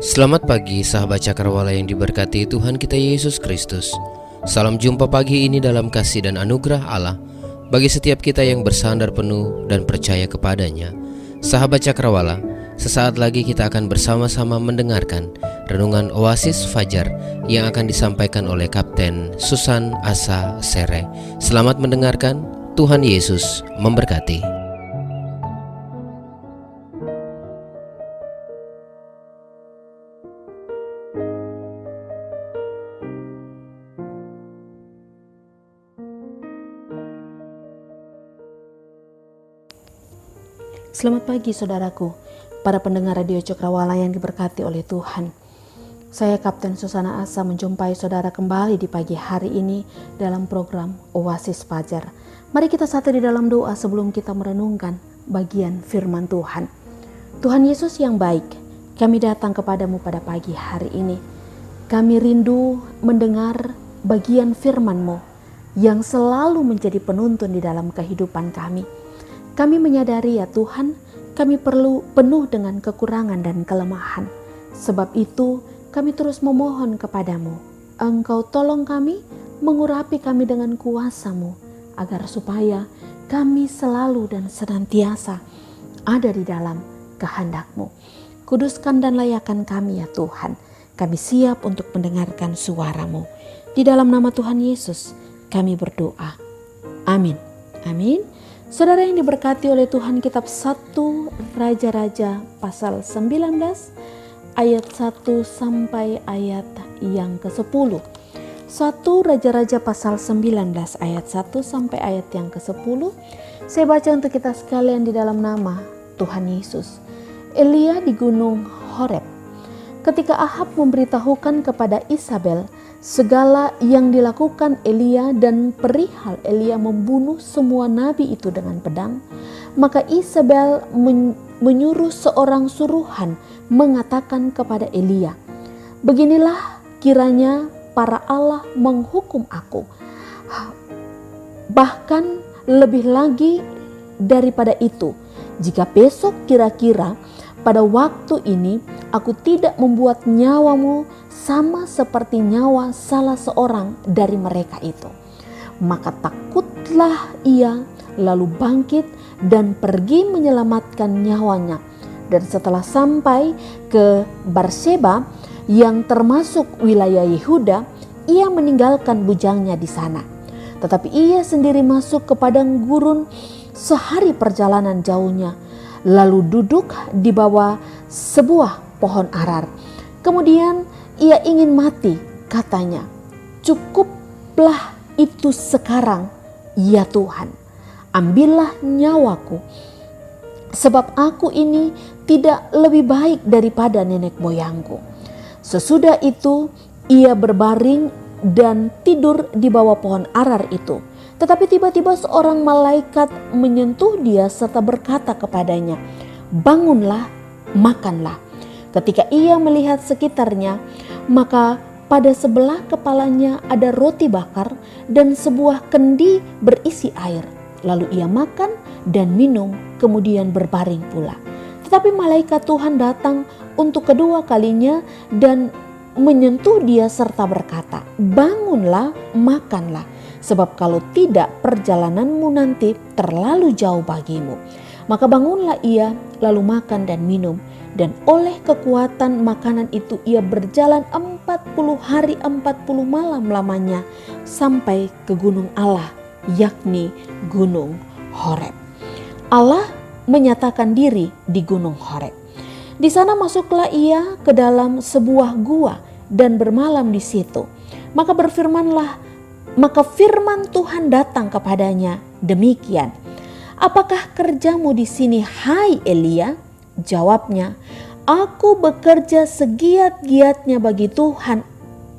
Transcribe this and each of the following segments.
Selamat pagi sahabat Cakrawala yang diberkati Tuhan kita Yesus Kristus. Salam jumpa pagi ini dalam kasih dan anugerah Allah bagi setiap kita yang bersandar penuh dan percaya kepadanya. Sahabat Cakrawala, sesaat lagi kita akan bersama-sama mendengarkan renungan Oasis Fajar yang akan disampaikan oleh Kapten Susan Asa Sere. Selamat mendengarkan, Tuhan Yesus memberkati. Selamat pagi saudaraku, para pendengar Radio Cakrawala yang diberkati oleh Tuhan. Saya Kapten Susana Asa menjumpai saudara kembali di pagi hari ini dalam program Oasis Fajar. Mari kita satu di dalam doa sebelum kita merenungkan bagian firman Tuhan. Tuhan Yesus yang baik, kami datang kepadamu pada pagi hari ini. Kami rindu mendengar bagian firman-Mu yang selalu menjadi penuntun di dalam kehidupan kami. Kami menyadari ya Tuhan, kami perlu penuh dengan kekurangan dan kelemahan. Sebab itu kami terus memohon kepadamu. Engkau tolong kami, mengurapi kami dengan kuasa-Mu, agar supaya kami selalu dan senantiasa ada di dalam kehendak-Mu. Kuduskan dan layakan kami ya Tuhan. Kami siap untuk mendengarkan suara-Mu. Di dalam nama Tuhan Yesus kami berdoa. Amin. Amin. Saudara yang diberkati oleh Tuhan, kitab 1 Raja-Raja pasal 19 ayat 1 sampai ayat yang ke-10. 1 Raja-Raja pasal 19 ayat 1 sampai ayat yang ke-10. Saya baca untuk kita sekalian di dalam nama Tuhan Yesus. Elia di gunung Horeb. Ketika Ahab memberitahukan kepada Isabel segala yang dilakukan Elia dan perihal Elia membunuh semua nabi itu dengan pedang, maka Isabel menyuruh seorang suruhan mengatakan kepada Elia, "Beginilah kiranya para Allah menghukum aku, bahkan lebih lagi daripada itu, jika besok kira-kira pada waktu ini aku tidak membuat nyawamu sama seperti nyawa salah seorang dari mereka itu." Maka takutlah ia, lalu bangkit dan pergi menyelamatkan nyawanya. Dan setelah sampai ke Berseba yang termasuk wilayah Yehuda, ia meninggalkan bujangnya di sana. Tetapi ia sendiri masuk ke padang gurun sehari perjalanan jauhnya, lalu duduk di bawah sebuah pohon arar. Kemudian ia ingin mati, katanya, "Cukuplah itu sekarang, ya Tuhan, ambillah nyawaku, sebab aku ini tidak lebih baik daripada nenek moyangku." Sesudah itu ia berbaring dan tidur di bawah pohon arar itu. Tetapi tiba-tiba seorang malaikat menyentuh dia serta berkata kepadanya, "Bangunlah, makanlah." Ketika ia melihat sekitarnya, maka pada sebelah kepalanya ada roti bakar dan sebuah kendi berisi air. Lalu ia makan dan minum, kemudian berbaring pula. Tetapi malaikat Tuhan datang untuk kedua kalinya dan menyentuh dia serta berkata, "Bangunlah, makanlah, sebab kalau tidak perjalananmu nanti terlalu jauh bagimu." Maka bangunlah ia, lalu makan dan minum. Dan oleh kekuatan makanan itu ia berjalan 40 hari 40 malam lamanya sampai ke gunung Allah, yakni gunung Horeb. Allah menyatakan diri di gunung Horeb. Di sana masuklah ia ke dalam sebuah gua dan bermalam di situ. Maka firman Tuhan datang kepadanya demikian, "Apakah kerjamu di sini, hai Elia?" Jawabnya, "Aku bekerja segiat-giatnya bagi Tuhan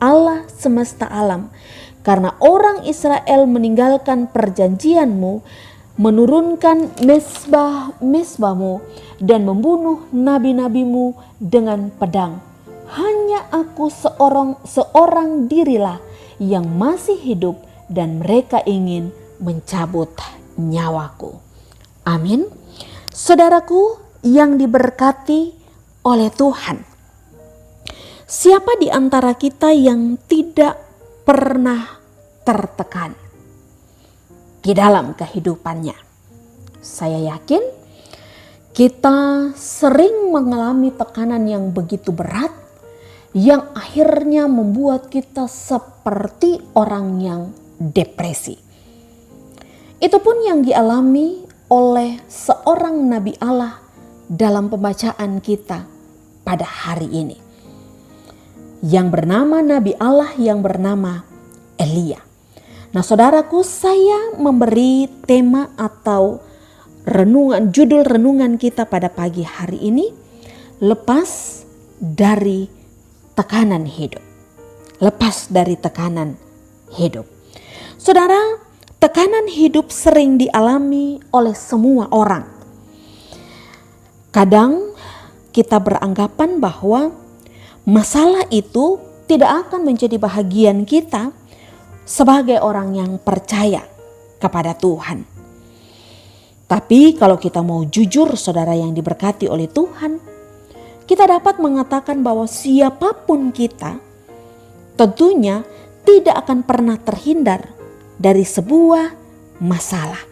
Allah semesta alam, karena orang Israel meninggalkan perjanjianmu, menurunkan mesbah-mesbahmu, dan membunuh nabi-nabimu dengan pedang. Hanya aku seorang dirilah yang masih hidup, dan mereka ingin mencabut nyawaku." Amin. Saudaraku yang diberkati oleh Tuhan, Siapa di antara kita yang tidak pernah tertekan di dalam kehidupannya? Saya yakin kita sering mengalami tekanan yang begitu berat, yang akhirnya membuat kita seperti orang yang depresi. Itu pun yang dialami oleh seorang nabi Allah dalam pembacaan kita pada hari ini, yang bernama nabi Allah yang bernama Elia. Nah saudaraku, saya memberi tema atau judul renungan kita pada pagi hari ini, lepas dari tekanan hidup. Lepas dari tekanan hidup. Saudara, tekanan hidup sering dialami oleh semua orang. Kadang kita beranggapan bahwa masalah itu tidak akan menjadi bahagian kita sebagai orang yang percaya kepada Tuhan. Tapi kalau kita mau jujur, saudara yang diberkati oleh Tuhan, kita dapat mengatakan bahwa siapapun kita tentunya tidak akan pernah terhindar dari sebuah masalah.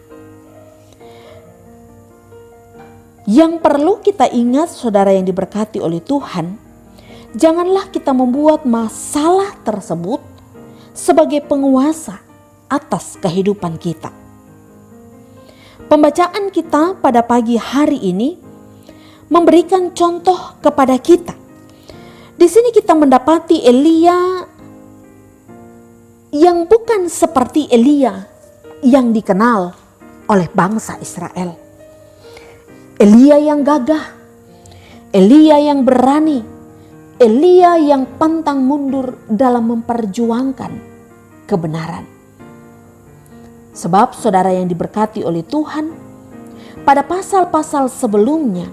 Yang perlu kita ingat, saudara yang diberkati oleh Tuhan, janganlah kita membuat masalah tersebut sebagai penguasa atas kehidupan kita. Pembacaan kita pada pagi hari ini memberikan contoh kepada kita. Di sini kita mendapati Elia yang bukan seperti Elia yang dikenal oleh bangsa Israel. Elia yang gagah, Elia yang berani, Elia yang pantang mundur dalam memperjuangkan kebenaran. Sebab saudara yang diberkati oleh Tuhan, pada pasal-pasal sebelumnya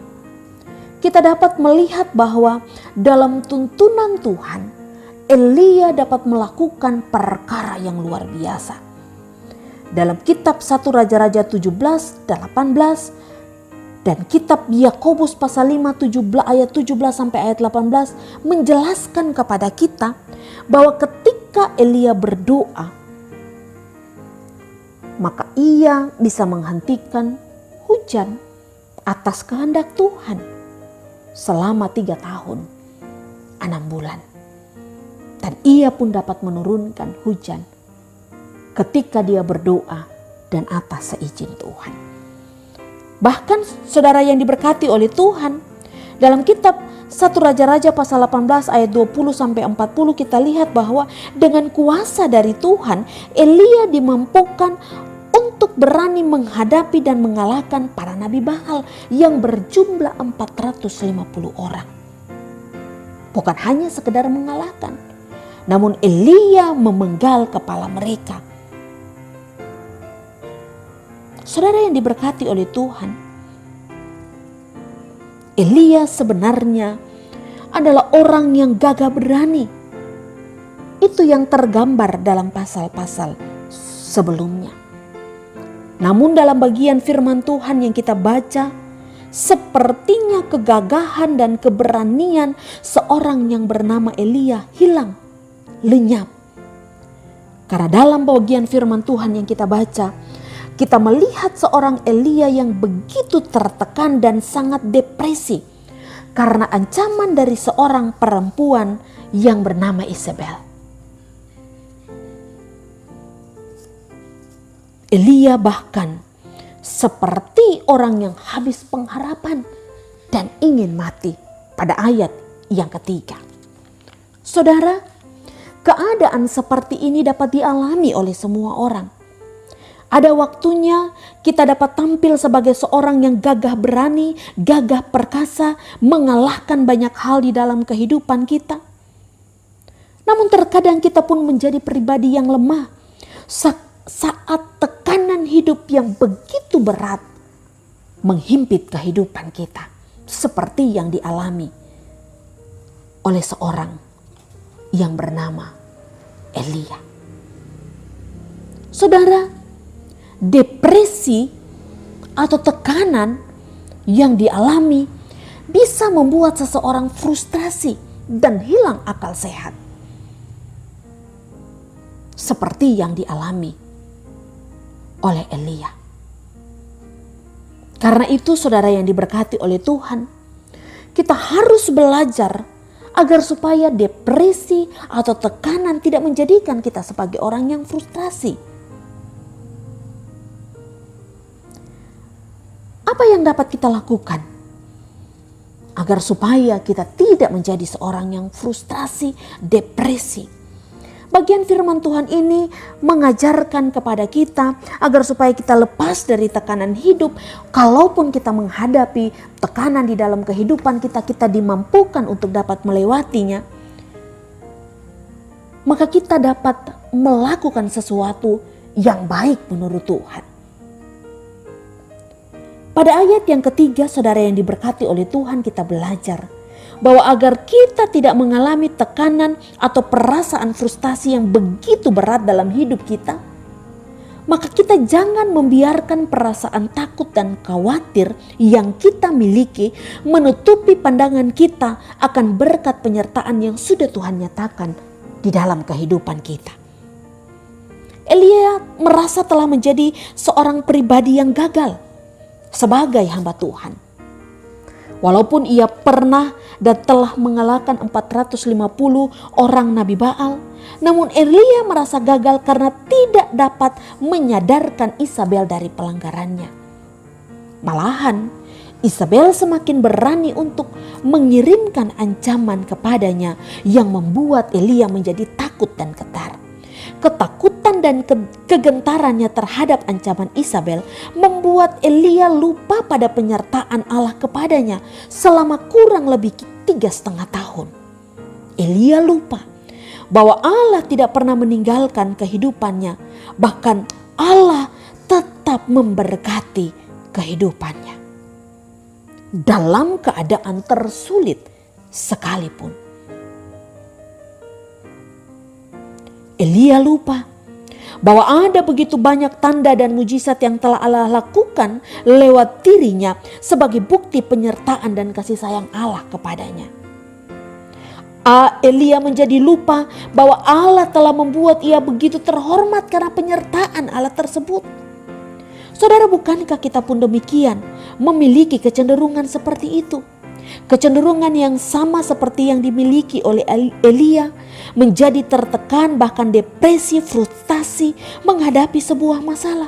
kita dapat melihat bahwa dalam tuntunan Tuhan, Elia dapat melakukan perkara yang luar biasa. Dalam kitab 1 Raja-Raja 17, 18 dan kitab Yakobus pasal 5 ayat 17 sampai ayat 18 menjelaskan kepada kita bahwa ketika Elia berdoa, maka ia bisa menghentikan hujan atas kehendak Tuhan selama 3 tahun 6 bulan. Dan ia pun dapat menurunkan hujan ketika dia berdoa dan atas seizin Tuhan. Bahkan saudara yang diberkati oleh Tuhan, dalam kitab 1 Raja-Raja pasal 18 ayat 20 sampai 40 kita lihat bahwa dengan kuasa dari Tuhan, Elia dimampukan untuk berani menghadapi dan mengalahkan para nabi Baal yang berjumlah 450 orang. Bukan hanya sekedar mengalahkan, namun Elia memenggal kepala mereka. Saudara yang diberkati oleh Tuhan, Elia sebenarnya adalah orang yang gagah berani. Itu yang tergambar dalam pasal-pasal sebelumnya. Namun dalam bagian firman Tuhan yang kita baca, sepertinya kegagahan dan keberanian seorang yang bernama Elia hilang, lenyap. Karena dalam bagian firman Tuhan yang kita baca, kita melihat seorang Elia yang begitu tertekan dan sangat depresi karena ancaman dari seorang perempuan yang bernama Isabel. Elia bahkan seperti orang yang habis pengharapan dan ingin mati pada ayat yang ketiga. Saudara, keadaan seperti ini dapat dialami oleh semua orang. Ada waktunya kita dapat tampil sebagai seorang yang gagah berani, gagah perkasa, mengalahkan banyak hal di dalam kehidupan kita. Namun terkadang kita pun menjadi pribadi yang lemah saat tekanan hidup yang begitu berat menghimpit kehidupan kita, seperti yang dialami oleh seorang yang bernama Elia. Saudara, depresi atau tekanan yang dialami bisa membuat seseorang frustrasi dan hilang akal sehat. Seperti yang dialami oleh Elia. Karena itu saudara yang diberkati oleh Tuhan, kita harus belajar agar supaya depresi atau tekanan tidak menjadikan kita sebagai orang yang frustrasi. Apa yang dapat kita lakukan agar supaya kita tidak menjadi seorang yang frustrasi, depresi? Bagian firman Tuhan ini mengajarkan kepada kita agar supaya kita lepas dari tekanan hidup. Kalaupun kita menghadapi tekanan di dalam kehidupan kita, kita dimampukan untuk dapat melewatinya. Maka kita dapat melakukan sesuatu yang baik menurut Tuhan. Pada ayat yang ketiga, saudara yang diberkati oleh Tuhan, kita belajar bahwa agar kita tidak mengalami tekanan atau perasaan frustasi yang begitu berat dalam hidup kita, maka kita jangan membiarkan perasaan takut dan khawatir yang kita miliki menutupi pandangan kita akan berkat penyertaan yang sudah Tuhan nyatakan di dalam kehidupan kita. Elia merasa telah menjadi seorang pribadi yang gagal sebagai hamba Tuhan. Walaupun ia pernah dan telah mengalahkan 450 orang Nabi Baal, namun Elia merasa gagal karena tidak dapat menyadarkan Isabel dari pelanggarannya. Malahan, Isabel semakin berani untuk mengirimkan ancaman kepadanya yang membuat Elia menjadi takut dan getar. Ketakutan dan kegentarannya terhadap ancaman Isabel membuat Elia lupa pada penyertaan Allah kepadanya selama kurang lebih 3,5 tahun. Elia lupa bahwa Allah tidak pernah meninggalkan kehidupannya, bahkan Allah tetap memberkati kehidupannya dalam keadaan tersulit sekalipun. Elia lupa bahwa ada begitu banyak tanda dan mujizat yang telah Allah lakukan lewat dirinya sebagai bukti penyertaan dan kasih sayang Allah kepadanya. Elia menjadi lupa bahwa Allah telah membuat ia begitu terhormat karena penyertaan Allah tersebut. Saudara, bukankah kita pun demikian, memiliki kecenderungan seperti itu? Kecenderungan yang sama seperti yang dimiliki oleh Elia, menjadi tertekan bahkan depresi, frustasi menghadapi sebuah masalah.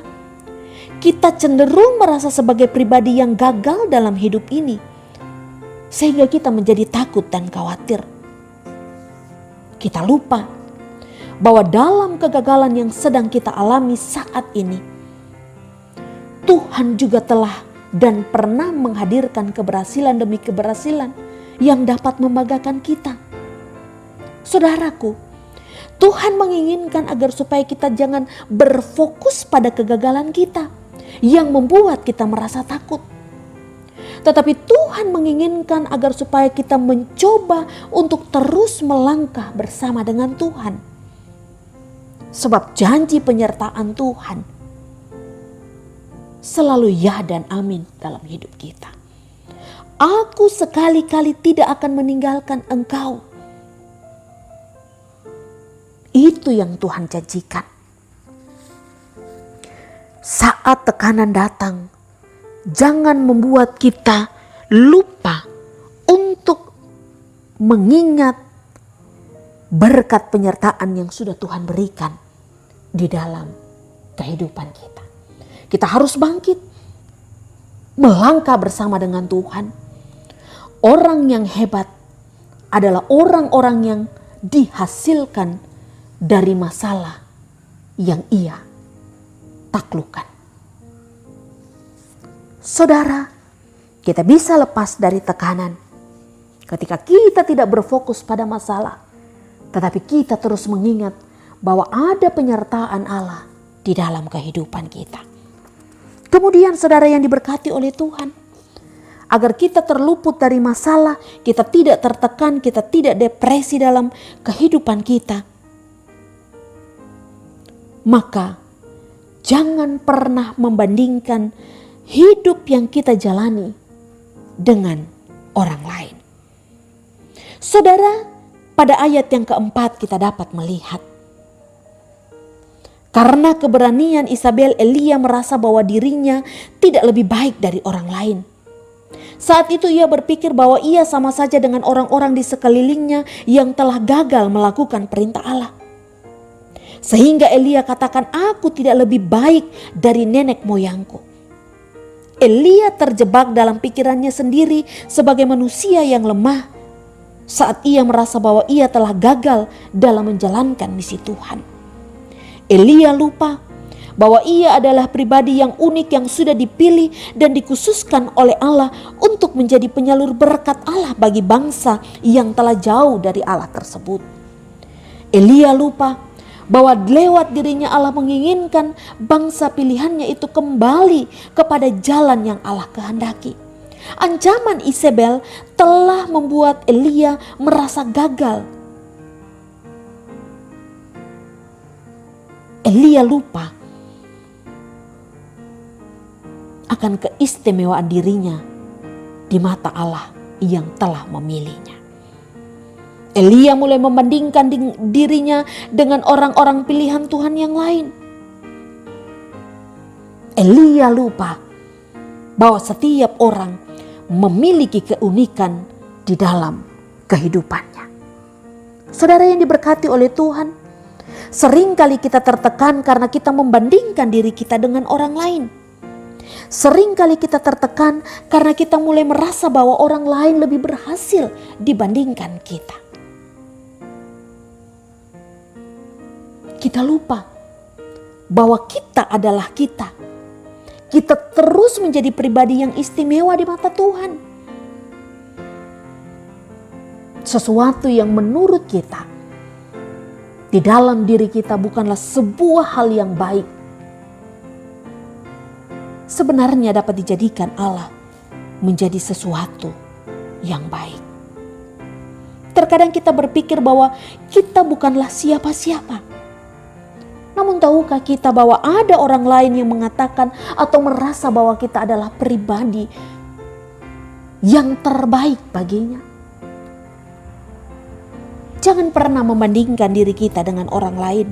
Kita cenderung merasa sebagai pribadi yang gagal dalam hidup ini, sehingga kita menjadi takut dan khawatir. Kita lupa bahwa dalam kegagalan yang sedang kita alami saat ini, Tuhan juga telah dan pernah menghadirkan keberhasilan demi keberhasilan yang dapat membanggakan kita. Saudaraku, Tuhan menginginkan agar supaya kita jangan berfokus pada kegagalan kita yang membuat kita merasa takut. Tetapi Tuhan menginginkan agar supaya kita mencoba untuk terus melangkah bersama dengan Tuhan. Sebab janji penyertaan Tuhan selalu ya dan amin dalam hidup kita. Aku sekali-kali tidak akan meninggalkan engkau. Itu yang Tuhan janjikan. Saat tekanan datang, jangan membuat kita lupa untuk mengingat berkat penyertaan yang sudah Tuhan berikan di dalam kehidupan kita. Kita harus bangkit, melangkah bersama dengan Tuhan. Orang yang hebat adalah orang-orang yang dihasilkan dari masalah yang ia taklukkan. Saudara, kita bisa lepas dari tekanan ketika kita tidak berfokus pada masalah, tetapi kita terus mengingat bahwa ada penyertaan Allah di dalam kehidupan kita. Kemudian saudara yang diberkati oleh Tuhan, agar kita terluput dari masalah, kita tidak tertekan, kita tidak depresi dalam kehidupan kita, maka jangan pernah membandingkan hidup yang kita jalani dengan orang lain. Saudara, pada ayat yang keempat kita dapat melihat, karena keberanian Isabel, Elia merasa bahwa dirinya tidak lebih baik dari orang lain. Saat itu ia berpikir bahwa ia sama saja dengan orang-orang di sekelilingnya yang telah gagal melakukan perintah Allah. Sehingga Elia katakan, aku tidak lebih baik dari nenek moyangku. Elia terjebak dalam pikirannya sendiri sebagai manusia yang lemah saat ia merasa bahwa ia telah gagal dalam menjalankan misi Tuhan. Elia lupa bahwa ia adalah pribadi yang unik yang sudah dipilih dan dikhususkan oleh Allah untuk menjadi penyalur berkat Allah bagi bangsa yang telah jauh dari Allah tersebut. Elia lupa bahwa lewat dirinya Allah menginginkan bangsa pilihannya itu kembali kepada jalan yang Allah kehendaki. Ancaman Isabel telah membuat Elia merasa gagal. Elia lupa akan keistimewaan dirinya di mata Allah yang telah memilihnya. Elia mulai membandingkan dirinya dengan orang-orang pilihan Tuhan yang lain. Elia lupa bahwa setiap orang memiliki keunikan di dalam kehidupannya. Saudara yang diberkati oleh Tuhan, seringkali kita tertekan karena kita membandingkan diri kita dengan orang lain. Seringkali kita tertekan karena kita mulai merasa bahwa orang lain lebih berhasil dibandingkan kita. Kita lupa bahwa kita adalah kita. Kita terus menjadi pribadi yang istimewa di mata Tuhan. Sesuatu yang menurut kita di dalam diri kita bukanlah sebuah hal yang baik, sebenarnya dapat dijadikan Allah menjadi sesuatu yang baik. Terkadang kita berpikir bahwa kita bukanlah siapa-siapa. Namun tahukah kita bahwa ada orang lain yang mengatakan atau merasa bahwa kita adalah pribadi yang terbaik baginya? Jangan pernah membandingkan diri kita dengan orang lain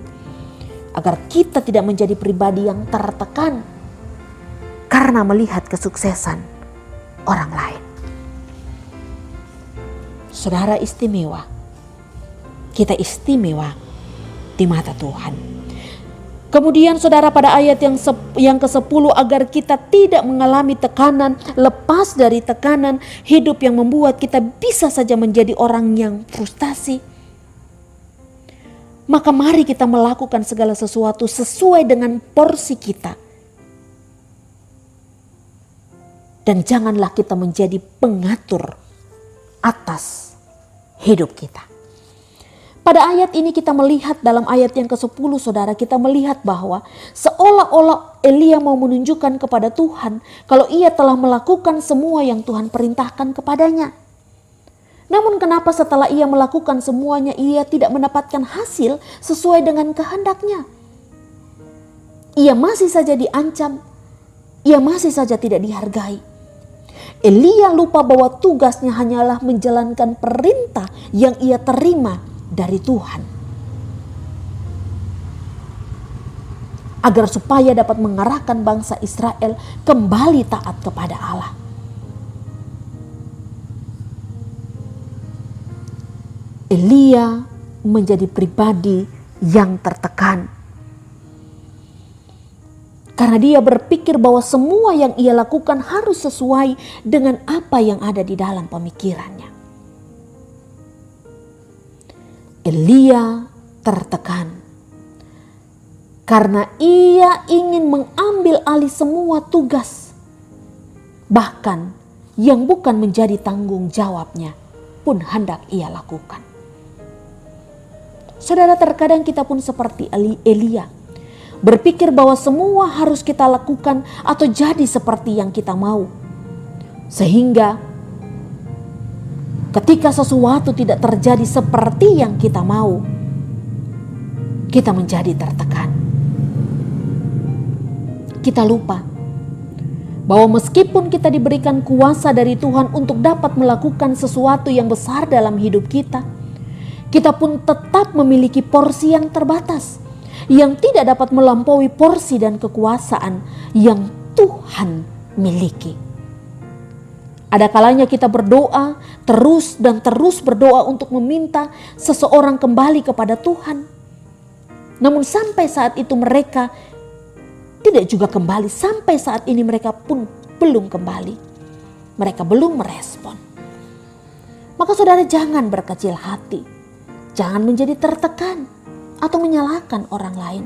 agar kita tidak menjadi pribadi yang tertekan karena melihat kesuksesan orang lain. Saudara istimewa, kita istimewa di mata Tuhan. Kemudian saudara, pada ayat yang ke-10, agar kita tidak mengalami tekanan, lepas dari tekanan hidup yang membuat kita bisa saja menjadi orang yang frustasi, maka mari kita melakukan segala sesuatu sesuai dengan porsi kita. Dan janganlah kita menjadi pengatur atas hidup kita. Pada ayat ini kita melihat, dalam ayat yang ke-10 saudara, kita melihat bahwa seolah-olah Elia mau menunjukkan kepada Tuhan kalau ia telah melakukan semua yang Tuhan perintahkan kepadanya. Namun kenapa setelah ia melakukan semuanya ia tidak mendapatkan hasil sesuai dengan kehendaknya? Ia masih saja diancam, ia masih saja tidak dihargai. Elia lupa bahwa tugasnya hanyalah menjalankan perintah yang ia terima dari Tuhan, agar supaya dapat mengarahkan bangsa Israel kembali taat kepada Allah. Elia menjadi pribadi yang tertekan karena dia berpikir bahwa semua yang ia lakukan harus sesuai dengan apa yang ada di dalam pemikirannya. Elia tertekan karena ia ingin mengambil alih semua tugas, bahkan yang bukan menjadi tanggung jawabnya pun hendak ia lakukan. Saudara, terkadang kita pun seperti Elia, berpikir bahwa semua harus kita lakukan atau jadi seperti yang kita mau, sehingga ketika sesuatu tidak terjadi seperti yang kita mau, kita menjadi tertekan. Kita lupa bahwa meskipun kita diberikan kuasa dari Tuhan untuk dapat melakukan sesuatu yang besar dalam hidup kita, kita pun tetap memiliki porsi yang terbatas, yang tidak dapat melampaui porsi dan kekuasaan yang Tuhan miliki. Ada kalanya kita berdoa terus dan terus berdoa untuk meminta seseorang kembali kepada Tuhan. Namun sampai saat itu mereka tidak juga kembali. Sampai saat ini mereka pun belum kembali. Mereka belum merespon. Maka saudara jangan berkecil hati. Jangan menjadi tertekan atau menyalahkan orang lain.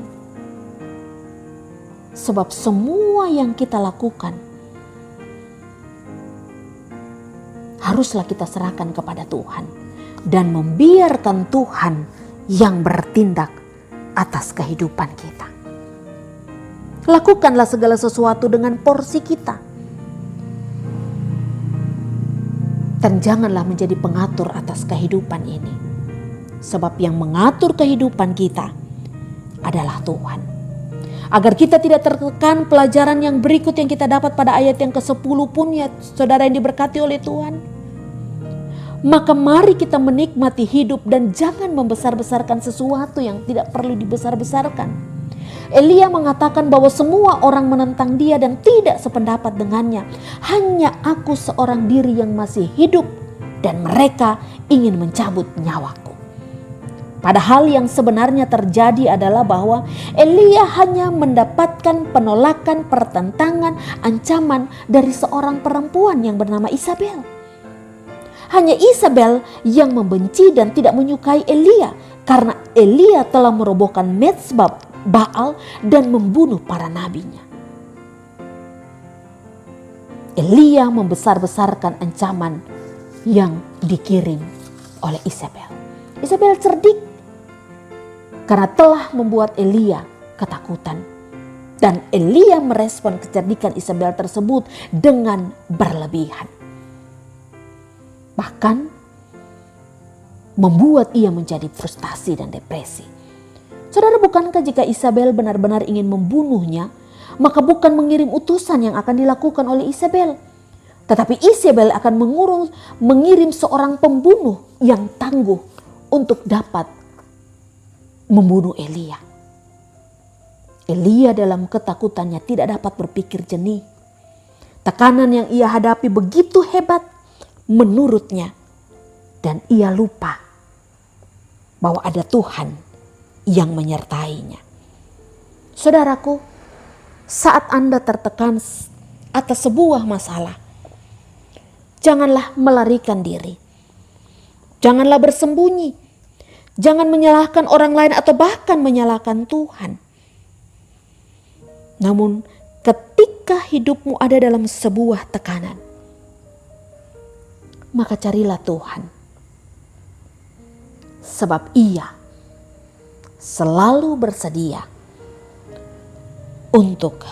Sebab semua yang kita lakukan haruslah kita serahkan kepada Tuhan. Dan membiarkan Tuhan yang bertindak atas kehidupan kita. Lakukanlah segala sesuatu dengan porsi kita. Dan janganlah menjadi pengatur atas kehidupan ini. Sebab yang mengatur kehidupan kita adalah Tuhan. Agar kita tidak tertekan, pelajaran yang berikut yang kita dapat pada ayat yang ke-10 pun ya saudara yang diberkati oleh Tuhan. Maka mari kita menikmati hidup dan jangan membesar-besarkan sesuatu yang tidak perlu dibesar-besarkan. Elia mengatakan bahwa semua orang menentang dia dan tidak sependapat dengannya. Hanya aku seorang diri yang masih hidup dan mereka ingin mencabut nyawaku. Padahal yang sebenarnya terjadi adalah bahwa Elia hanya mendapatkan penolakan, pertentangan, ancaman dari seorang perempuan yang bernama Isabel. Hanya Isabel yang membenci dan tidak menyukai Elia karena Elia telah merobohkan mezbah Baal dan membunuh para nabinya. Elia membesar-besarkan ancaman yang dikirim oleh Isabel. Isabel cerdik karena telah membuat Elia ketakutan. Dan Elia merespon kecerdikan Isabel tersebut dengan berlebihan. Bahkan membuat ia menjadi frustasi dan depresi. Saudara, bukankah jika Isabel benar-benar ingin membunuhnya, maka bukan mengirim utusan yang akan dilakukan oleh Isabel, tetapi Isabel akan mengirim seorang pembunuh yang tangguh untuk dapat membunuh Elia. Elia dalam ketakutannya tidak dapat berpikir jernih. Tekanan yang ia hadapi begitu hebat menurutnya, dan ia lupa bahwa ada Tuhan yang menyertainya. Saudaraku, saat Anda tertekan atas sebuah masalah, janganlah melarikan diri. Janganlah bersembunyi. Jangan menyalahkan orang lain atau bahkan menyalahkan Tuhan. Namun ketika hidupmu ada dalam sebuah tekanan, maka carilah Tuhan. Sebab Ia selalu bersedia untuk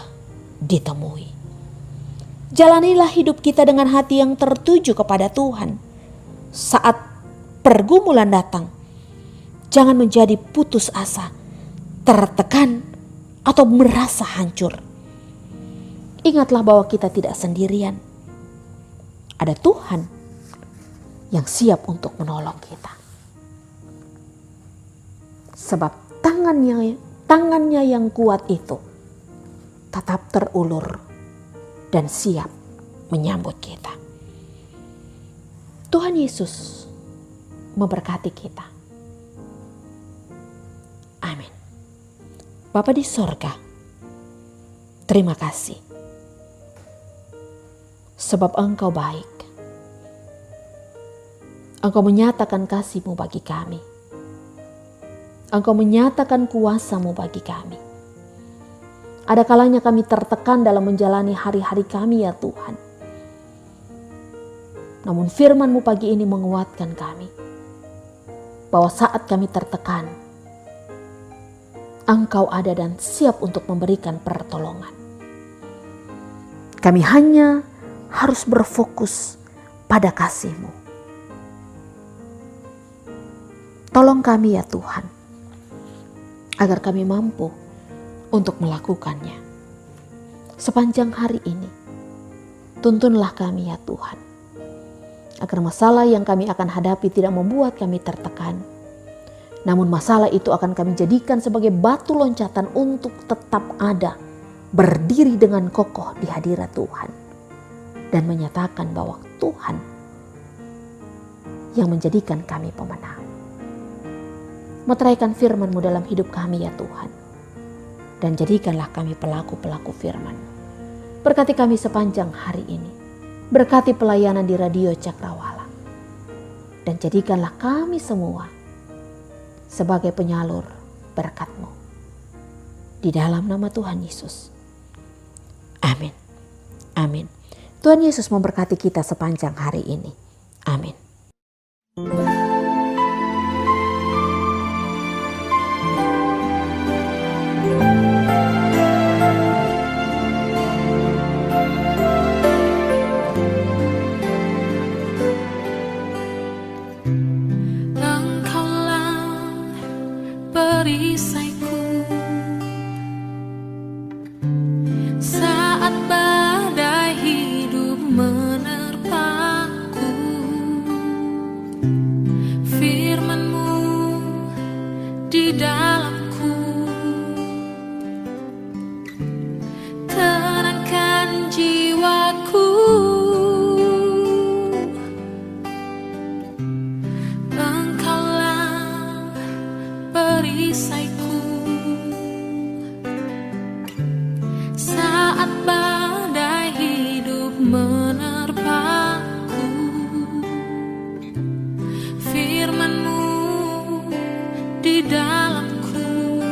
ditemui. Jalanilah hidup kita dengan hati yang tertuju kepada Tuhan. Saat pergumulan datang, jangan menjadi putus asa, tertekan, atau merasa hancur. Ingatlah bahwa kita tidak sendirian. Ada Tuhan yang siap untuk menolong kita. Sebab tangannya yang kuat itu tetap terulur dan siap menyambut kita. Tuhan Yesus memberkati kita. Amin. Bapa di sorga, terima kasih. Sebab Engkau baik. Engkau menyatakan kasih-Mu bagi kami. Engkau menyatakan kuasa-Mu bagi kami. Ada kalanya kami tertekan dalam menjalani hari-hari kami ya Tuhan. Namun firman-Mu pagi ini menguatkan kami. Bahwa saat kami tertekan, Engkau ada dan siap untuk memberikan pertolongan. Kami hanya harus berfokus pada kasih-Mu. Tolong kami ya Tuhan, agar kami mampu untuk melakukannya sepanjang hari ini Tuntunlah kami ya Tuhan, agar masalah yang kami akan hadapi tidak membuat kami tertekan. Namun masalah itu akan kami jadikan sebagai batu loncatan untuk tetap ada, berdiri dengan kokoh di hadirat Tuhan, dan menyatakan bahwa Tuhan yang menjadikan kami pemenang. Meteraikan firman-Mu dalam hidup kami ya Tuhan, dan jadikanlah kami pelaku-pelaku firman-Mu. Berkati kami sepanjang hari ini, berkati pelayanan di Radio Cakrawala, dan jadikanlah kami semua sebagai penyalur berkat-Mu. Di dalam nama Tuhan Yesus. Amin. Amin. Tuhan Yesus memberkati kita sepanjang hari ini. Amin. Perisaiku saat badai hidup menerpaku, firman-Mu di dalamku tenangkan jiwaku. Perisaiku saat badai hidup menerpaku, firman-Mu di dalamku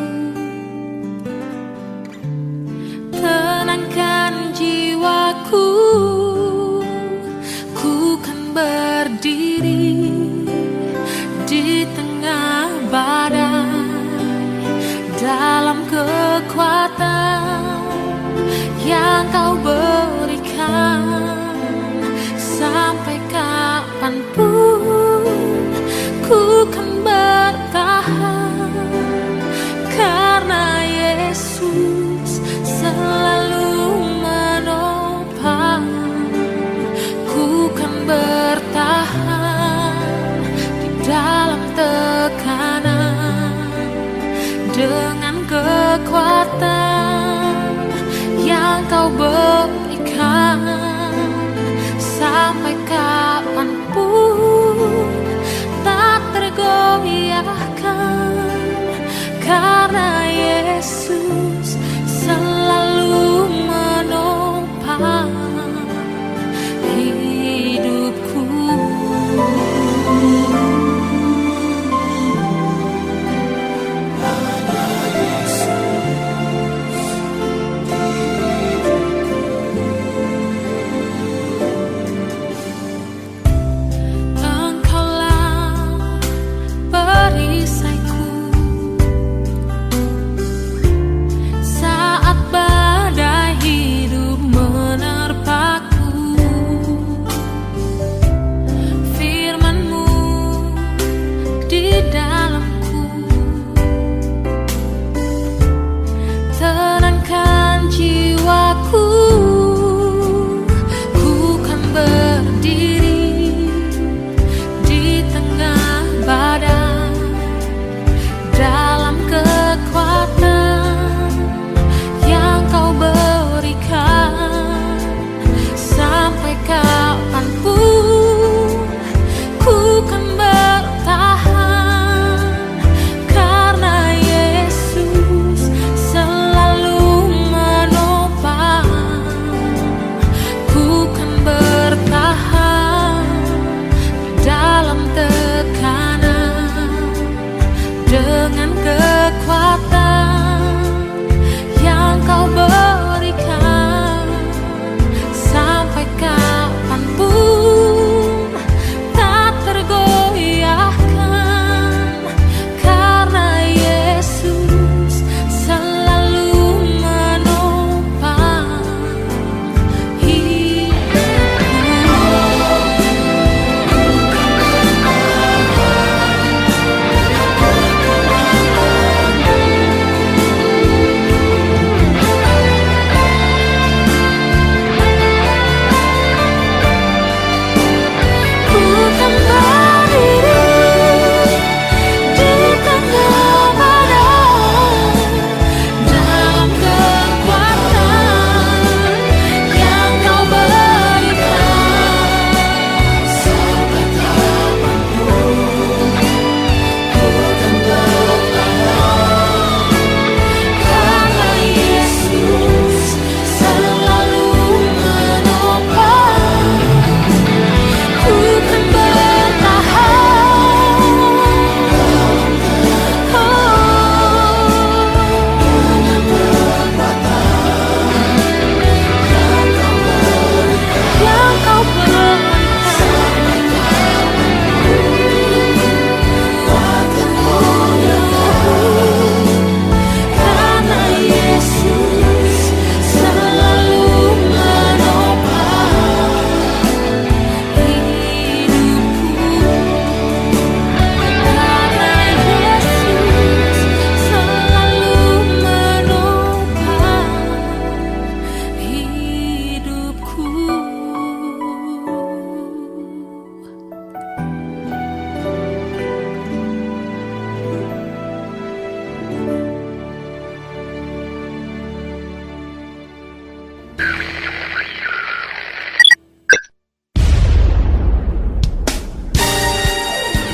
tenangkan jiwaku. Ku kan berdiri di tengah badai dalam kekuatan yang Kau berikan. Sampai kapanpun ku kan bertahan, karena Yesus selalu menopang. Ku kan bertahan di dalam tekanan dengan kekuatan yang Kau berikan. Sampai kapanpun tak tergoyahkan, karena Yesus selalu menopang hidupku.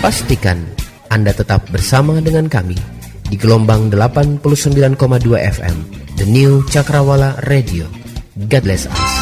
Pastikan Anda tetap bersama dengan kami di gelombang 89,2 FM, The New Cakrawala Radio. God bless us.